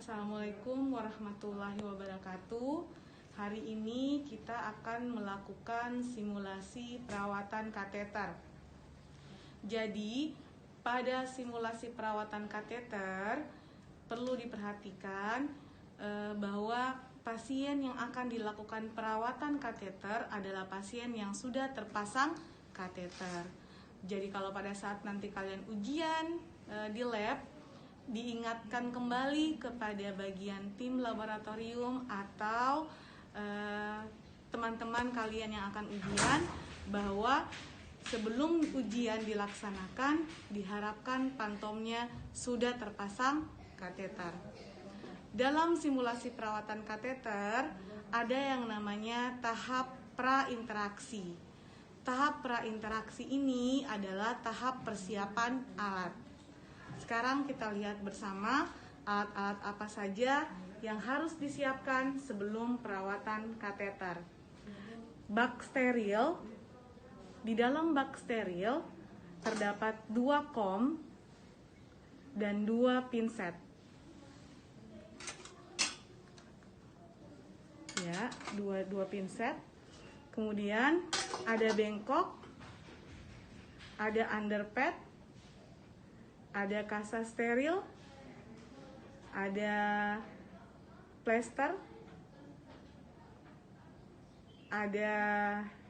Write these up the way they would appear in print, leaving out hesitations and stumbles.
Assalamualaikum warahmatullahi wabarakatuh. Hari ini kita akan melakukan simulasi perawatan kateter. Jadi, pada simulasi perawatan kateter perlu diperhatikan bahwa pasien yang akan dilakukan perawatan kateter adalah pasien yang sudah terpasang kateter. Jadi kalau pada saat nanti kalian ujian di lab, diingatkan kembali kepada bagian tim laboratorium atau teman-teman kalian yang akan ujian bahwa sebelum ujian dilaksanakan diharapkan pantomnya sudah terpasang kateter. Dalam simulasi perawatan kateter ada yang namanya tahap prainteraksi. Tahap prainteraksi ini adalah tahap persiapan alat. Sekarang kita lihat bersama alat-alat apa saja yang harus disiapkan sebelum perawatan kateter. Bak steril. Di dalam bak steril terdapat 2 kom dan 2 pinset. Ya, dua pinset. Kemudian ada bengkok, ada underpad, ada kasa steril, ada plester, ada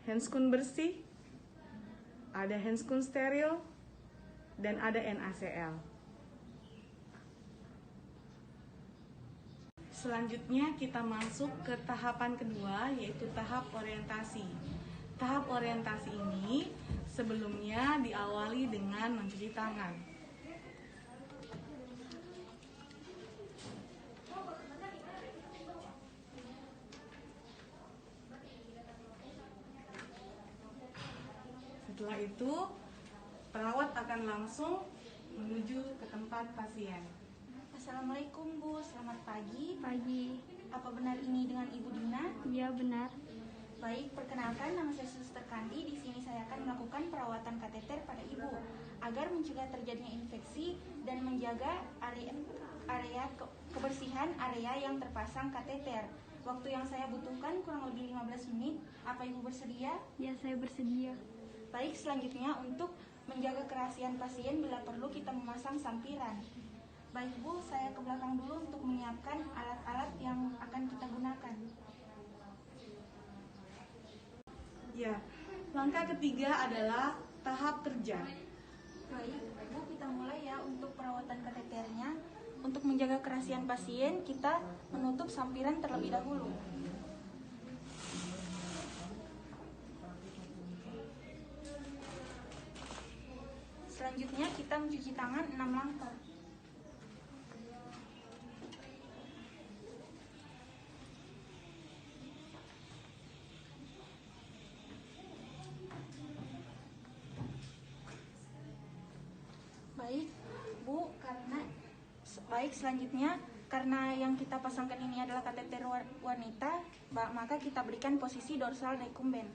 handscoon bersih, ada handscoon steril, dan ada NaCl. Selanjutnya kita masuk ke tahapan kedua, yaitu tahap orientasi. Tahap orientasi ini sebelumnya diawali dengan mencuci tangan. Setelah itu, perawat akan langsung menuju ke tempat pasien. Assalamualaikum Bu, selamat pagi. Pagi. Apa benar ini dengan Ibu Dina? Iya benar. Baik, perkenalkan nama saya Suster Kandi. Di sini saya akan melakukan perawatan kateter pada Ibu agar mencegah terjadinya infeksi dan menjaga kebersihan area yang terpasang kateter. Waktu yang saya butuhkan kurang lebih 15 menit. Apa Ibu bersedia? Ya, saya bersedia. Baik, selanjutnya untuk menjaga kerahasiaan pasien bila perlu kita memasang sampiran. Baik Bu, saya ke belakang dulu untuk menyiapkan alat-alat yang akan kita gunakan. Ya, langkah ketiga adalah tahap kerja. Baik, Bu, kita mulai ya untuk perawatan kateternya. Untuk menjaga kerahasiaan pasien, kita menutup sampiran terlebih dahulu. Selanjutnya kita mencuci tangan 6 langkah. Baik, selanjutnya karena yang kita pasangkan ini adalah kateter wanita, maka kita berikan posisi dorsal decumbens,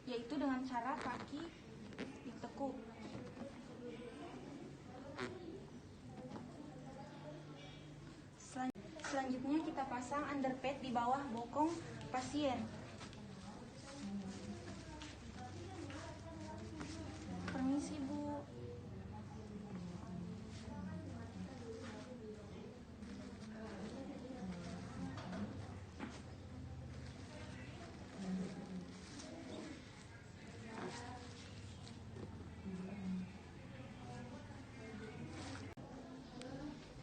yaitu dengan cara kaki ditekuk. Selanjutnya kita pasang underpad di bawah bokong pasien. Permisi Bu.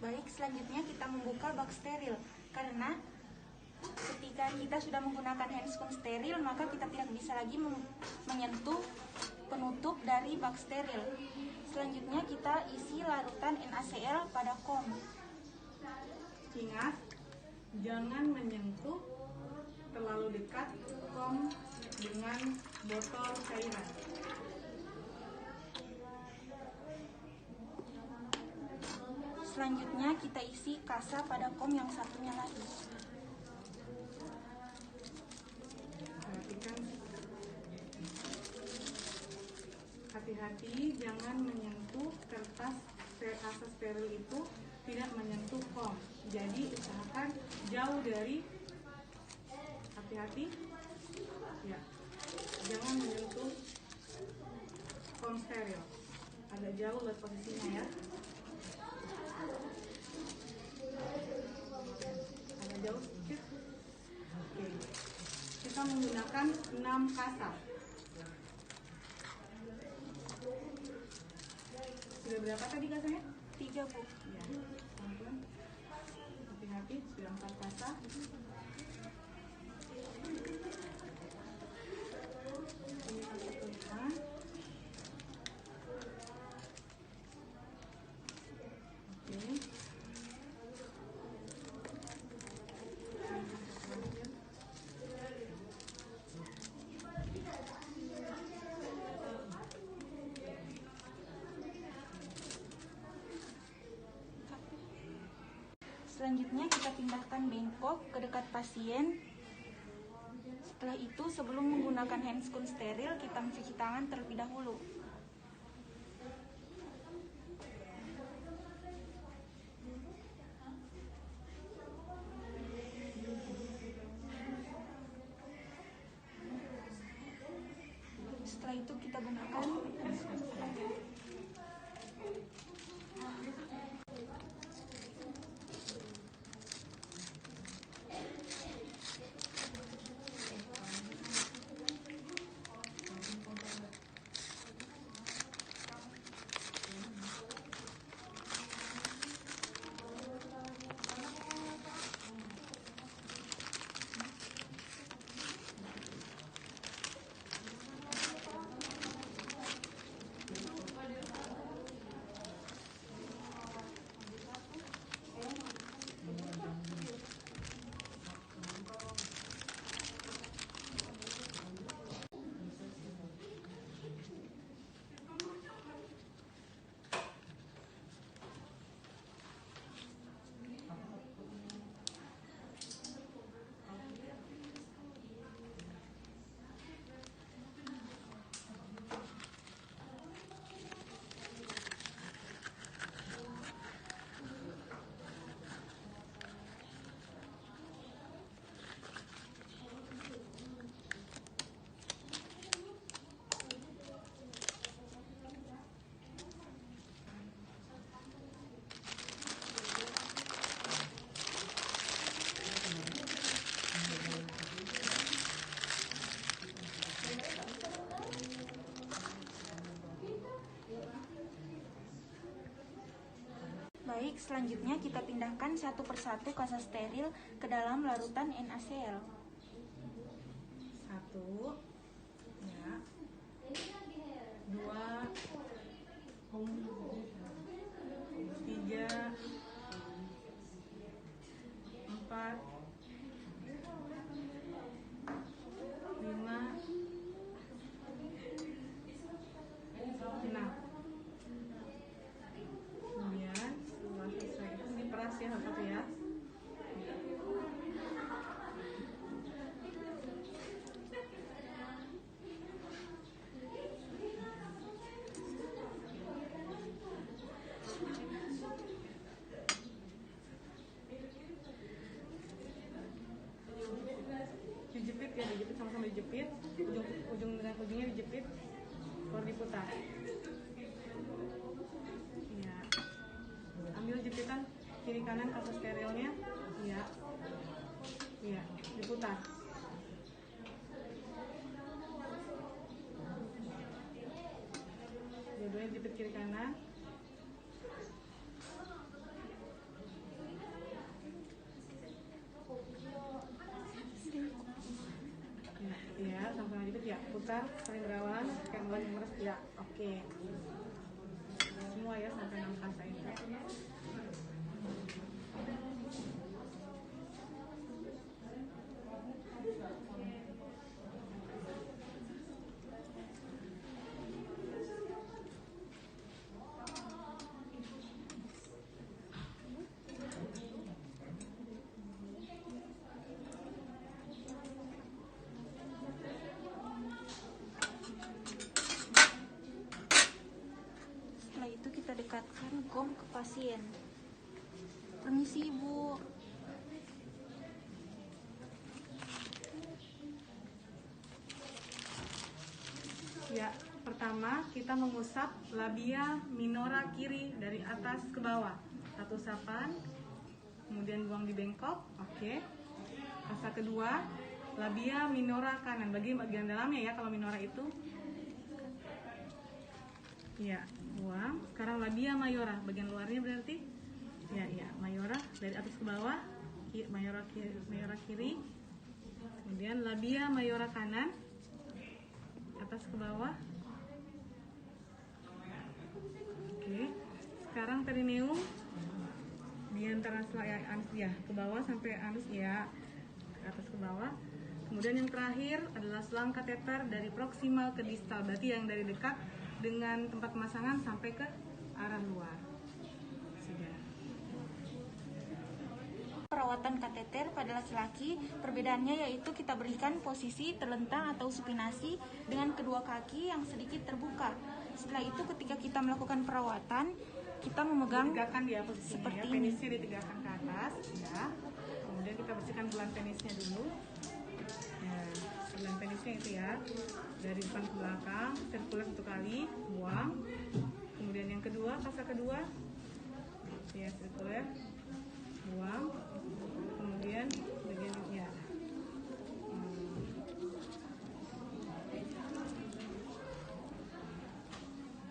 Baik, selanjutnya kita membuka bak steril. Karena ketika kita sudah menggunakan handscoon steril, maka kita tidak bisa lagi menyentuh penutup dari bak steril. Selanjutnya kita isi larutan NaCl pada kom. Ingat, jangan menyentuh terlalu dekat kom dengan botol cairan. Selanjutnya kita isi kasa pada kom yang satunya lagi. Perhatikan, hati-hati jangan menyentuh kertas kasa steril itu tidak menyentuh foam. Jadi usahakan jauh dari, hati-hati ya, jangan menyentuh foam steril, agak jauh lihat posisinya ya, agak jauh sedikit. Oke, kita menggunakan 6 kasa. Sudah berapa tadi kasanya? 3, Bu. Ya, teman-teman hati-hati, sudah 4 kasa. Ini kasa tulisan. Oke. Ini kasa terakhir. Selanjutnya kita pindahkan bengkok ke dekat pasien. Setelah itu sebelum menggunakan handscoon steril kita mencuci tangan terlebih dahulu. Setelah itu kita gunakan Baik, selanjutnya kita pindahkan satu persatu kasa steril ke dalam larutan NaCl. 1, ya, 2, 3, 4, 5, 6. Kemudian setelah selesai itu diperas ya satu-satu ya. Dijepit ya, dijepit sama-sama dijepit, ujung dengan ujungnya dijepit, baru diputar. Ya, ambil jepitan kiri kanan kasa sterilnya, ya, ya, diputar. Dua-duanya jepit kiri kanan. Ya, sama-sama jepit ya, putar saling berawan, kayak mulai meres ya, oke. Semua ya sampai 6 kasa ini. Kom ke pasien. Permisi Ibu. Ya, pertama kita mengusap labia minora kiri dari atas ke bawah. Satu usapan, kemudian buang di bengkok. Oke. Fase kedua, labia minora kanan. Bagian dalamnya ya kalau minora itu. Ya, buang. Sekarang labia mayora, bagian luarnya berarti. Ya, mayora dari atas ke bawah. Mayora kiri. Kemudian labia mayora kanan. Atas ke bawah. Oke. Sekarang perineum di antara anus ya, ke bawah sampai anus ya, ke atas ke bawah. Kemudian yang terakhir adalah selang kateter dari proksimal ke distal, berarti yang dari dekat dengan tempat pemasangan sampai ke arah luar. Sudah. Perawatan kateter pada laki-laki, perbedaannya yaitu kita berikan posisi terlentang atau supinasi dengan kedua kaki yang sedikit terbuka. Setelah itu ketika kita melakukan perawatan, kita memegang Ditegakkan dia posisinya seperti ya, ini. penisnya ditegakkan ke atas ya. Kemudian kita bersihkan bulan penisnya dulu. Ya, bulan penisnya itu ya, dari depan ke belakang, sirkuler 1 kali, buang. Kemudian yang kedua, fase kedua, ya sirkuler, buang. Kemudian bagian ya.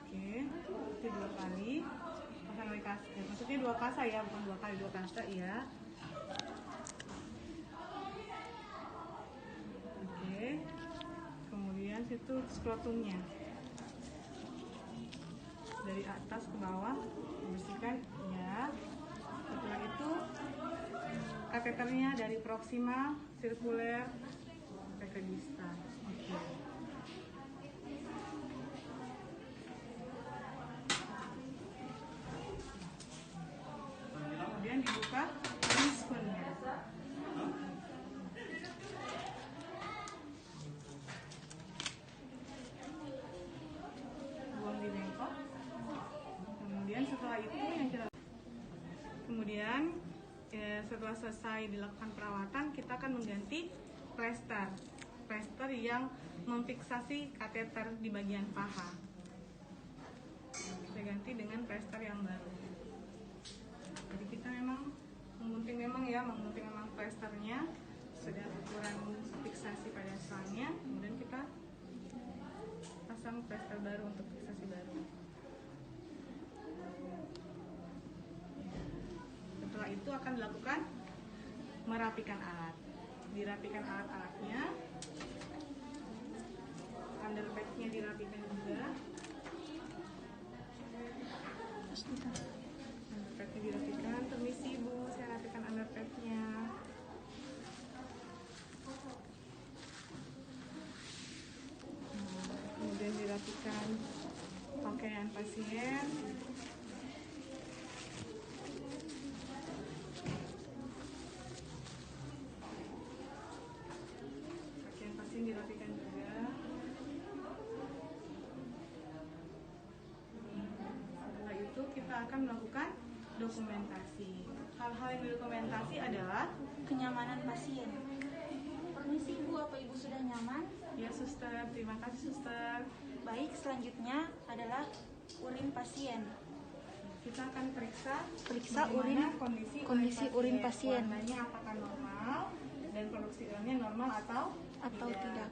Oke, itu 2 kali. Pasang dari kasa, ya, maksudnya 2 kasa ya, bukan 2 kali, 2 kasa ya. Oke, kemudian situ skrotumnya dari atas ke bawah dibersihkan ya. Setelah itu kateternya dari proksimal, sirkuler sampai ke distal. Oke. Kemudian dibuka spoonnya. Buang di bengkok. Kemudian setelah itu setelah selesai dilakukan perawatan, kita akan mengganti plester yang memfiksasi kateter di bagian paha. Kita ganti dengan plester yang baru. Jadi kita memang menggunting plesternya sudah ukuran fiksasi pada selangnya, kemudian kita pasang plester baru untuk fiksasi baru. Setelah itu akan dilakukan merapikan alat. Dirapikan alat-alatnya, underpadnya dirapikan juga. Underpadnya dirapikan. Permisi Bu, saya rapikan underpadnya. Kemudian dirapikan pakaian pasien. Pakaian pasien dirapikan juga. Setelah itu kita akan melakukan dokumentasi. Hal-hal yang didokumentasi adalah kenyamanan pasien. Permisi Ibu, apa Ibu sudah nyaman? ya suster, terima kasih suster. Baik, selanjutnya adalah urin pasien. Kita akan periksa urin kondisi urin pasien. Warnanya apakah normal dan produksi urinnya normal atau tidak.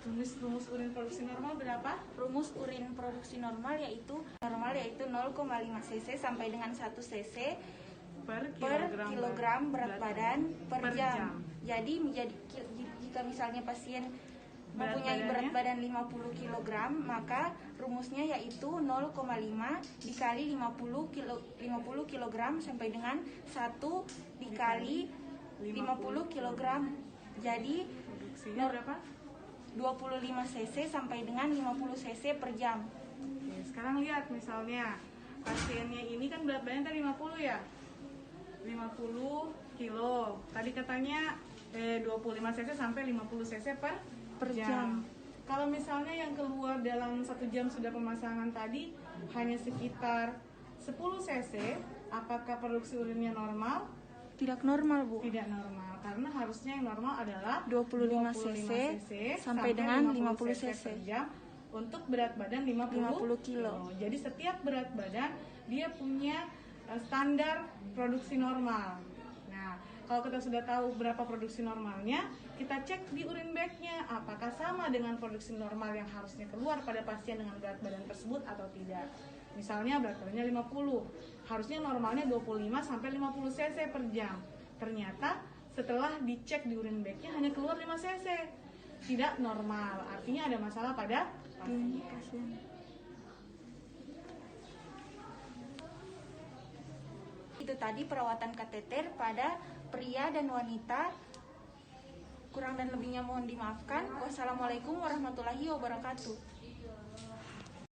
Rumus urin produksi normal berapa? Rumus urin produksi normal yaitu 0,5 cc sampai dengan 1 cc per kilogram berat badan per jam. Jadi jika misalnya pasien mempunyai berat badan 50 kg, maka rumusnya yaitu 0,5 dikali 50 kg sampai dengan 1 dikali 50 kg. Jadi Produksinya berapa? 25 cc sampai dengan 50 cc per jam. Oke, sekarang lihat misalnya pasiennya ini kan berat badannya tadi 50 ya, 50 kilo. Tadi katanya 25 cc sampai 50 cc per jam. Kalau misalnya yang keluar dalam 1 jam sudah pemasangan tadi hanya sekitar 10 cc, apakah produksi urinnya normal? Tidak normal, Bu. Tidak normal, karena harusnya yang normal adalah 25 cc sampai dengan 50 cc per jam untuk berat badan 50 kilo. Jadi setiap berat badan dia punya standar produksi normal. Nah, kalau kita sudah tahu berapa produksi normalnya, kita cek di urin bagnya apakah sama dengan produksi normal yang harusnya keluar pada pasien dengan berat badan tersebut atau tidak. Misalnya berat badannya 50, harusnya normalnya 25 sampai 50 cc per jam. Ternyata setelah dicek di urin bagnya hanya keluar 5 cc. Tidak normal, artinya ada masalah pada pasien. Itu tadi perawatan kateter pada pria dan wanita. Kurang dan lebihnya mohon dimaafkan. Wassalamualaikum warahmatullahi wabarakatuh.